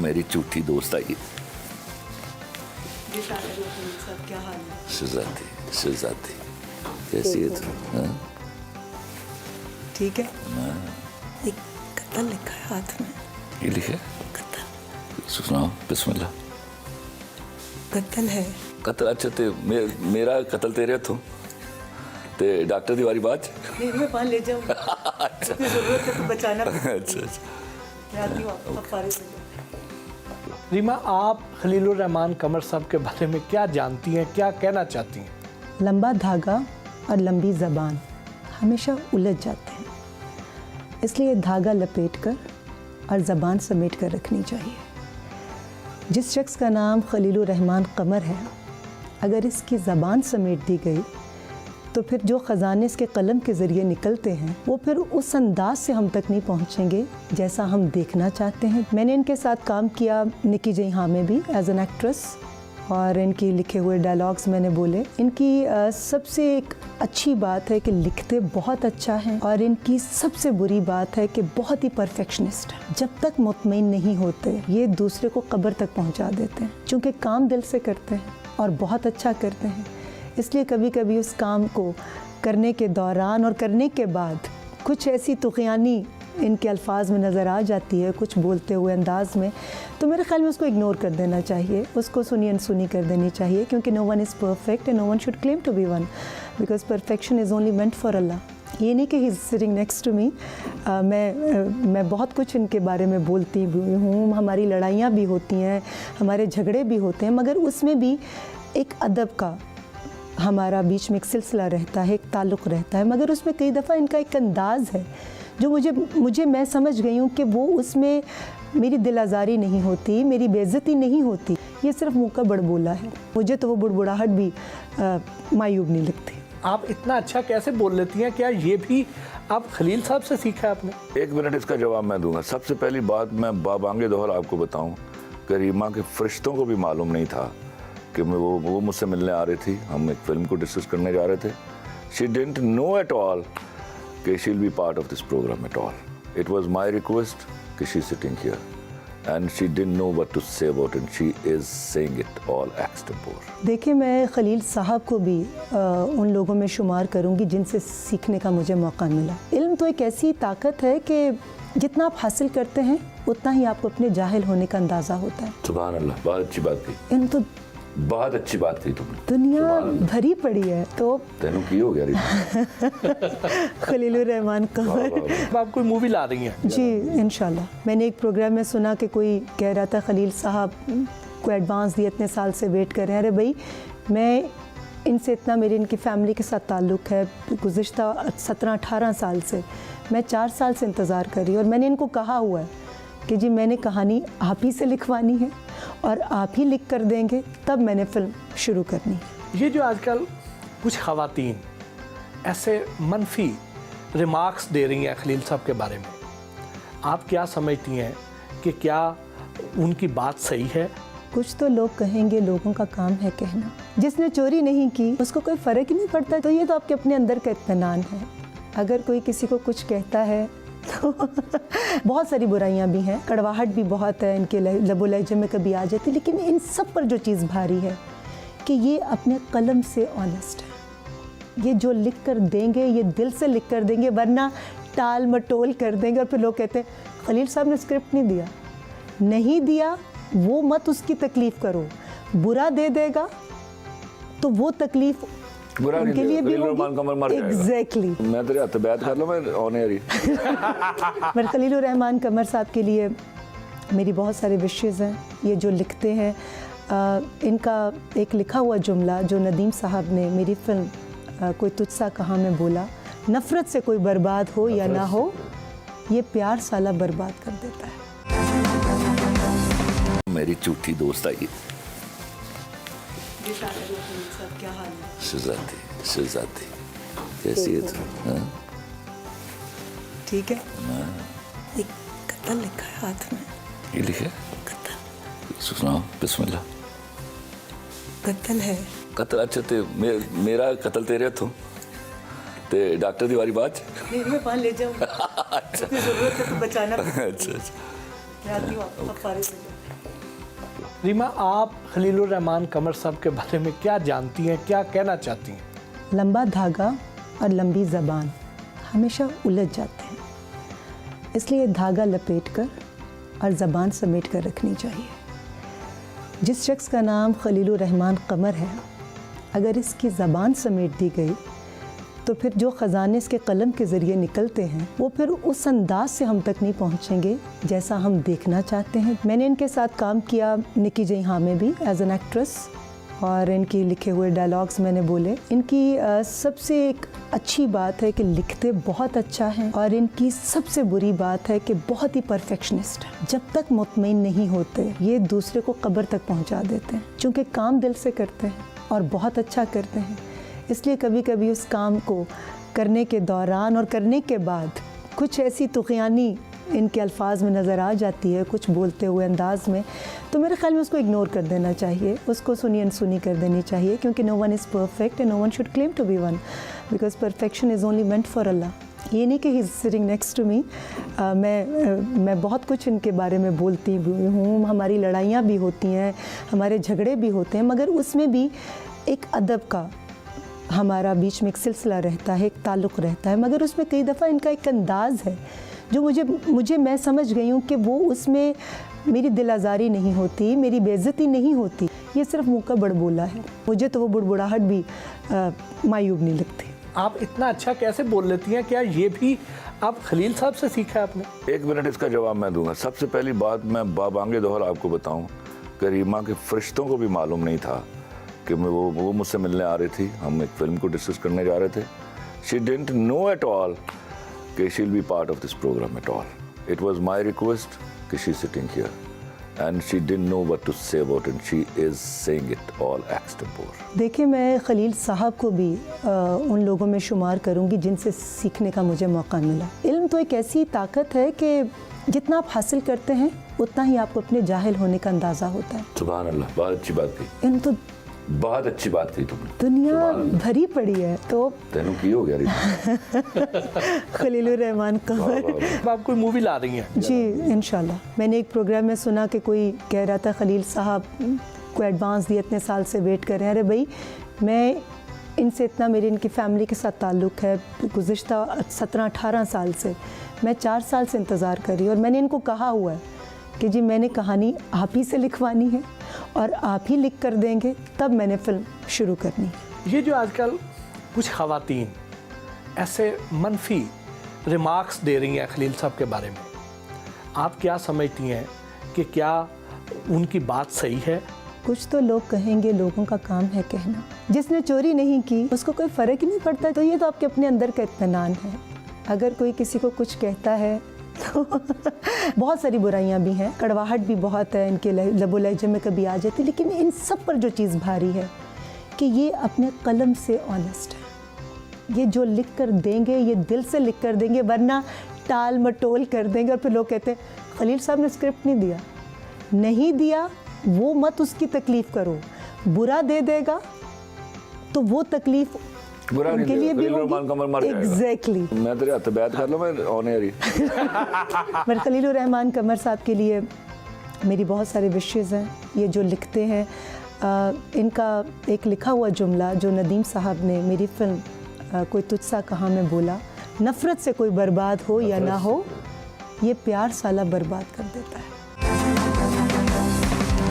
मेरी झूठी दोस्त आई। क्या हाल है? शहजादी कैसी है तू? हाँ? ठीक है। एक कत्ल लिखा है हाथ में। ये लिखे? कत्ल। सुनाओ बिस्मिल्लाह। कत्ल है। कत्ल? अच्छा ते मेरा कत्ल तेरे हथों ते डॉक्टर दी वारी बात मैं पान ले जाऊँ। अच्छा जरूरत है तो बचाना। अच्छा। मैं आती हूँ, आप फारिग हो जाओ। रीमा, आप खलीलुर रहमान कमर साहब के बारे में क्या जानती हैं, क्या कहना चाहती हैं? लंबा धागा और लंबी ज़बान हमेशा उलझ जाते हैं, इसलिए धागा लपेटकर और ज़बान समेट कर रखनी चाहिए। जिस शख्स का नाम खलीलुर रहमान कमर है, अगर इसकी ज़बान समेट दी गई तो फिर जो ख़जाने इसके कलम के ज़रिए निकलते हैं वो फिर उस अंदाज से हम तक नहीं पहुंचेंगे जैसा हम देखना चाहते हैं। मैंने इनके साथ काम किया निकी जहाँ में भी एज एन एक्ट्रेस, और इनकी लिखे हुए डायलॉग्स मैंने बोले। इनकी सबसे एक अच्छी बात है कि लिखते बहुत अच्छा हैं, और इनकी सबसे बुरी बात है कि बहुत ही परफेक्शनिस्ट है। जब तक मुतमईन नहीं होते ये दूसरे को कब्र तक पहुंचा देते हैं, क्योंकि काम दिल से करते हैं और बहुत अच्छा करते हैं। इसलिए कभी कभी उस काम को करने के दौरान और करने के बाद कुछ ऐसी तुग़यानी इनके अल्फाज में नज़र आ जाती है, कुछ बोलते हुए अंदाज में, तो मेरे ख्याल में उसको इग्नोर कर देना चाहिए, उसको सुनी अनसुनी कर देनी चाहिए, क्योंकि no one is perfect and no one should claim to be one, because perfection is only meant for Allah. ये नहीं कि he is sitting next to me. मैं बहुत कुछ इनके बारे में बोलती भी हूँ, हमारी लड़ाइयाँ भी होती हैं, हमारे झगड़े भी होते हैं, मगर उसमें भी एक अदब का हमारा बीच में एक सिलसिला रहता है, एक ताल्लुक़ रहता है। मगर उसमें कई दफ़ा इनका एक अंदाज़ है जो मुझे मैं समझ गई हूँ कि वो उसमें मेरी दिल आज़ारी नहीं होती, मेरी बेइज्जती नहीं होती, ये सिर्फ मुँह का बड़बोला है। मुझे तो वो बुड़बुड़ाहट भी मायूब नहीं लगती। आप इतना अच्छा कैसे बोल लेती हैं? क्या ये भी आप खलील साहब से सीखा है आपने? 1 मिनट इसका जवाब मैं दूंगा। सबसे पहली बात मैं बाबांगे दोहर आपको बताऊं कि रीमा के फरिश्तों को भी मालूम नहीं था कि वो मुझसे मिलने आ रही थी। हम एक फिल्म को डिस्कस करने जा रहे थे। She didn't know at all कि she will be part of this programme at all. It was my request कि she sitting here and she didn't know what to say about it. She is saying it all extempore. देखिए, मैं खलील साहब को भी उन लोगों में शुमार करूंगी जिनसे सीखने का मुझे मौका मिला। इल्म तो एक ऐसी ताकत है कि जितना आप हासिल करते हैं उतना ही आपको अपने जाहिल होने का अंदाज़ा होता है। सुभान अल्लाह, बहुत अच्छी बात कही। इल्म तो बहुत अच्छी बात कही तुमने। दुनिया भरी पड़ी है तो तेनू की हो गया रीमा? खलीलुर रहमान कमर। अब आप कोई मूवी ला रही हैं? जी इंशाल्लाह। मैंने एक प्रोग्राम में सुना कि कोई कह रहा था खलील साहब को एडवांस दिए, इतने साल से वेट कर रहे हैं। अरे भाई, मैं इनसे इतना, मेरी इनकी फ़ैमिली के साथ ताल्लुक़ है गुज़िश्ता 17-18 साल से। मैं 4 साल से इंतज़ार कर रही हूँ, और मैंने इनको कहा हुआ है कि जी मैंने कहानी आप ही से लिखवानी है और आप ही लिख कर देंगे, तब मैंने फ़िल्म शुरू करनी है। ये जो आजकल कुछ ख़वातीन ऐसे मनफी रिमार्क्स दे रही हैं खलील साहब के बारे में, आप क्या समझती हैं कि क्या उनकी बात सही है? कुछ तो लोग कहेंगे, लोगों का काम है कहना। जिसने चोरी नहीं की उसको कोई फ़र्क ही नहीं पड़ता। तो ये तो आपके अपने अंदर का इत्मीनान है। अगर कोई किसी को कुछ कहता है तो बहुत सारी बुराइयां भी हैं, कड़वाहट भी बहुत है, इनके लबो लहजे में कभी आ जाती, लेकिन इन सब पर जो चीज़ भारी है कि ये अपने कलम से ऑनेस्ट है। ये जो लिख कर देंगे ये दिल से लिख कर देंगे, वरना टाल मटोल कर देंगे। और फिर लोग कहते हैं खलील साहब ने स्क्रिप्ट नहीं दिया, वो मत उसकी तकलीफ़ करो। बुरा दे देगा तो वो तकलीफ़ बुरा उनके लिए भी होगी। एग्जैक्टली। मैं तेरे हाथ बैठ कर लो, मैं ऑन एयर ही। मैं खलीलुर रहमान कमर साहब के लिए मेरी बहुत सारे विशेज़ हैं। ये जो लिखते हैं, इनका एक लिखा हुआ जुमला जो नदीम साहब ने मेरी फिल्म कोई तुझसा कहाँ में बोला, नफ़रत से कोई बर्बाद हो या ना हो, ये प्यार साला बर्बाद कर देता है। मेरी झूठी दोस्त आई। क्या हाल है? शहजादी कैसी है तू? हाँ? ठीक है। एक कत्ल लिखा है हाथ में। ये लिखे? कत्ल। सुनाओ बिस्मिल्लाह। कत्ल है। कत्ल? अच्छा ते मेरा कत्ल तेरे हथों ते डॉक्टर दी वारी बात? मैं पान ले जाऊँ। अच्छा जरूरत है तो बचाना। अच्छा। मैं आती हूँ, आप फारिग हो जाओ। रीमा, आप खलीलुर रहमान कमर साहब के बारे में क्या जानती हैं, क्या कहना चाहती हैं? लंबा धागा और लंबी ज़बान हमेशा उलझ जाते हैं, इसलिए धागा लपेट कर और ज़बान समेट कर रखनी चाहिए। जिस शख्स का नाम खलीलुर रहमान कमर है, अगर इसकी ज़बान समेट दी गई तो फिर जो ख़जाने इसके कलम के ज़रिए निकलते हैं वो फिर उस अंदाज से हम तक नहीं पहुंचेंगे जैसा हम देखना चाहते हैं। मैंने इनके साथ काम किया निकी जई हाँ में भी एज एन एक्ट्रेस, और इनकी लिखे हुए डायलॉग्स मैंने बोले। इनकी सबसे एक अच्छी बात है कि लिखते बहुत अच्छा है, और इनकी सबसे बुरी बात है कि बहुत ही परफेक्शनिस्ट है। जब तक मुतमईन नहीं होते ये दूसरे को कब्र तक पहुंचा देते हैं, क्योंकि काम दिल से करते हैं और बहुत अच्छा करते हैं। इसलिए कभी कभी उस काम को करने के दौरान और करने के बाद कुछ ऐसी तुग़यानी इनके अल्फाज में नज़र आ जाती है, कुछ बोलते हुए अंदाज में, तो मेरे ख्याल में उसको इग्नोर कर देना चाहिए, उसको सुनी अनसुनी कर देनी चाहिए, क्योंकि no one is perfect and no one should claim to be one, because perfection is only meant for Allah. ये नहीं कि he is sitting next to me. मैं बहुत कुछ इनके बारे में बोलती हूँ, हमारी लड़ाइयाँ भी होती हैं, हमारे झगड़े भी होते हैं, मगर उसमें भी एक अदब का हमारा बीच में एक सिलसिला रहता है, एक ताल्लुक़ रहता है। मगर उसमें कई दफ़ा इनका एक अंदाज़ है जो मुझे मैं समझ गई हूँ कि वो उसमें मेरी दिल आज़ारी नहीं होती, मेरी बेइज्जती नहीं होती, ये सिर्फ मुँह का बड़बोला है। मुझे तो वो बुड़बुड़ाहट भी मायूब नहीं लगती। आप इतना अच्छा कैसे बोल लेती हैं? क्या ये भी आप खलील साहब से सीखा है आपने? 1 मिनट इसका जवाब मैं दूंगा। सबसे पहली बात मैं बाबांगे दोहर आपको बताऊं कि रीमा के फरिश्तों को भी मालूम नहीं था कि वो मुझसे मिलने आ रही थी, हम एक फिल्म को डिस्कस करने जा रहे थे। She didn't know at all कि she will be part of this programme at all. It was my request कि she sitting here and she didn't know what to say about it, she is saying it all extempore. देखिए, मैं खलील साहब को भी उन लोगों में शुमार करूंगी जिनसे सीखने का मुझे मौका मिला। इल्म तो एक ऐसी ताकत है कि जितना आप हासिल करते हैं उतना ही आपको अपने जाहिल होने का अंदाज़ा होता है। सुभान अल्लाह, बहुत अच्छी बात कही। इल्म तो बहुत अच्छी बात कही तुमने। दुनिया भरी पड़ी है, तो तेनू की हो गया रीमा? खलीलुर रहमान कमर। अब आप कोई मूवी ला रही हैं? जी इंशाल्लाह। मैंने एक प्रोग्राम में सुना कि कोई कह रहा था खलील साहब को एडवांस दिए, इतने साल से वेट कर रहे हैं। अरे भाई, मैं इनसे इतना, मेरी इनकी फ़ैमिली के साथ ताल्लुक़ है गुज़िश्ता 17-18 साल से। मैं 4 साल से इंतज़ार कर रही हूँ, और मैंने इनको कहा हुआ है कि जी मैंने कहानी आप ही से लिखवानी है और आप ही लिख कर देंगे, तब मैंने फ़िल्म शुरू करनी है। ये जो आजकल कुछ ख़वातीन ऐसे मनफी रिमार्क्स दे रही हैं खलील साहब के बारे में, आप क्या समझती हैं कि क्या उनकी बात सही है? कुछ तो लोग कहेंगे, लोगों का काम है कहना। जिसने चोरी नहीं की उसको कोई फ़र्क ही नहीं पड़ता, तो ये तो आपके अपने अंदर का इत्मीनान है। अगर कोई किसी को कुछ कहता है तो बहुत सारी बुराइयां भी हैं, कड़वाहट भी बहुत है, इनके लबो लहजे में कभी आ जाती, लेकिन इन सब पर जो चीज़ भारी है कि ये अपने कलम से ऑनेस्ट है। ये जो लिख कर देंगे ये दिल से लिख कर देंगे, वरना टाल मटोल कर देंगे। और फिर लोग कहते हैं खलील साहब ने स्क्रिप्ट नहीं दिया, वो मत उसकी तकलीफ़ करो, बुरा दे देगा तो वो तकलीफ़ बुरा नहीं उनके लिए भी खलीलुर रहमान कमर मर जाएगा। एग्जैक्टली। मैं तेरे हाथ बैठ कर लो, मैं ऑन एयर ही। मैं खलीलुर रहमान कमर साहब के लिए मेरी बहुत सारे विशेज़ हैं। ये जो लिखते हैं, इनका एक लिखा हुआ जुमला जो नदीम साहब ने मेरी फिल्म कोई तुझसा कहाँ में बोला, नफ़रत से कोई बर्बाद हो या ना हो, ये प्यार साला बर्बाद कर देता है।